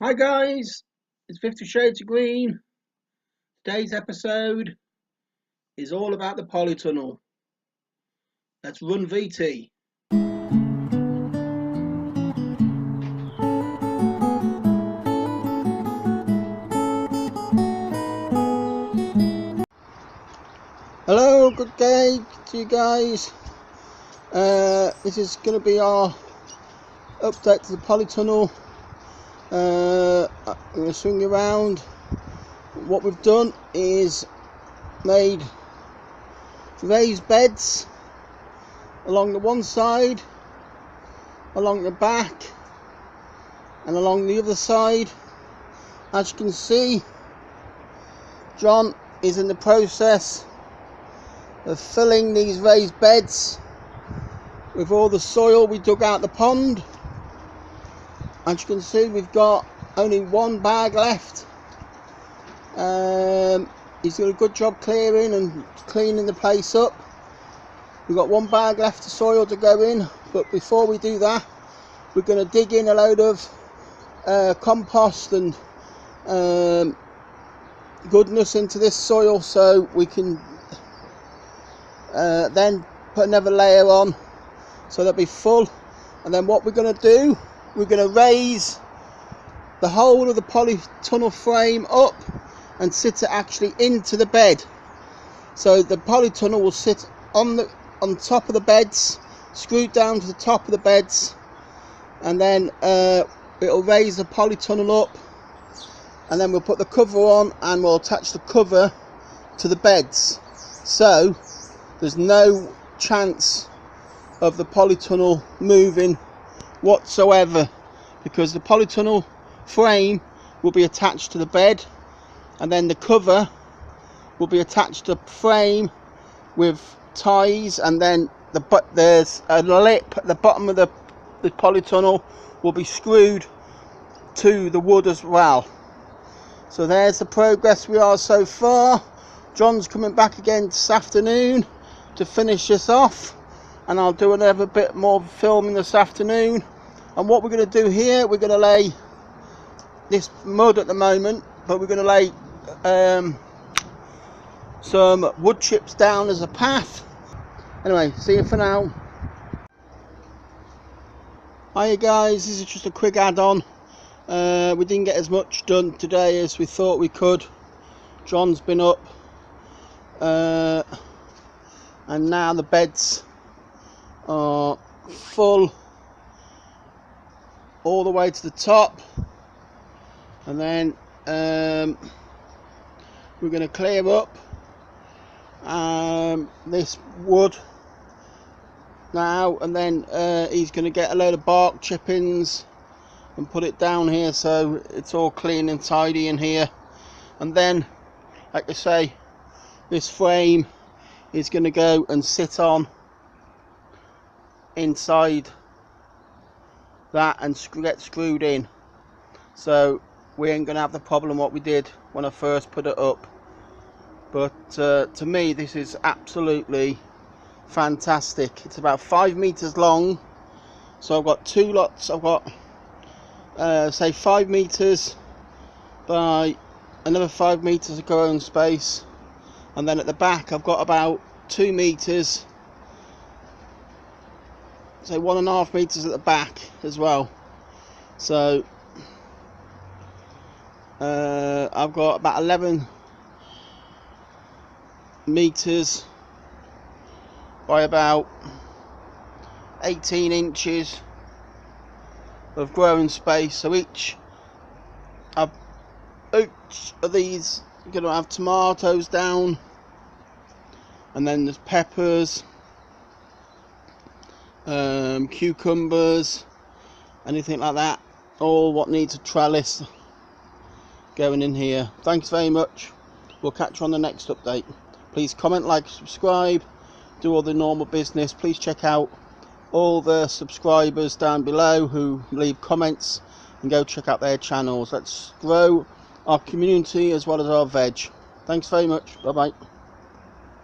Hi guys, it's 50 Shades of Green. Today's episode is all about the polytunnel. Let's run VT. Hello, good day to you guys. This is going to be our update to the polytunnel. I'm going to swing you around. What we've done is made raised beds along the one side, along the back, and along the other side. As you can see, John is in the process of filling these raised beds with all the soil we dug out the pond. As you can see, we've got only one bag left. He's done a good job clearing and cleaning the place up. We've got one bag left of soil to go in, but before we do that, we're going to dig in a load of compost and goodness into this soil, so we can then put another layer on so they'll be full. And then what we're going to do, we're going to raise the whole of the polytunnel frame up and sit it actually into the bed. So the polytunnel will sit on top of the beds, screwed down to the top of the beds, and then it'll raise the polytunnel up, and then we'll put the cover on and we'll attach the cover to the beds. So there's no chance of the polytunnel moving whatsoever, because the polytunnel frame will be attached to the bed, and then the cover will be attached to the frame with ties, and then there's a lip at the bottom of the polytunnel will be screwed to the wood as well. So there's the progress we are so far. John's coming back again this afternoon to finish this off, and I'll do another bit more filming this afternoon. And what we're going to do here, we're going to lay this mud at the moment, but we're going to lay some wood chips down as a path. Anyway, see you for now. Hiya guys, this is just a quick add-on. We didn't get as much done today as we thought we could. John's been up, and now the beds are full all the way to the top, and then we're going to clear up this wood now, and then he's going to get a load of bark chippings and put it down here so it's all clean and tidy in here. And then, like I say, this frame is going to go and sit on inside that and get screwed in, so we ain't gonna have the problem what we did when I first put it up. But to me, this is absolutely fantastic. It's about 5 meters long, so I've got two lots. I've got say 5 meters by another 5 meters of growing space, and then at the back I've got about 2 meters, say 1.5 meters at the back as well. So I've got about 11 meters by about 18 inches of growing space. So each of these are going to have tomatoes down, and then there's peppers, cucumbers, anything like that, all what needs a trellis going in here. Thanks very much. We'll catch you on the next update. Please comment, like, subscribe, do all the normal business. Please check out all the subscribers down below who leave comments, and go check out their channels. Let's grow our community as well as our veg. Thanks very much. Bye bye.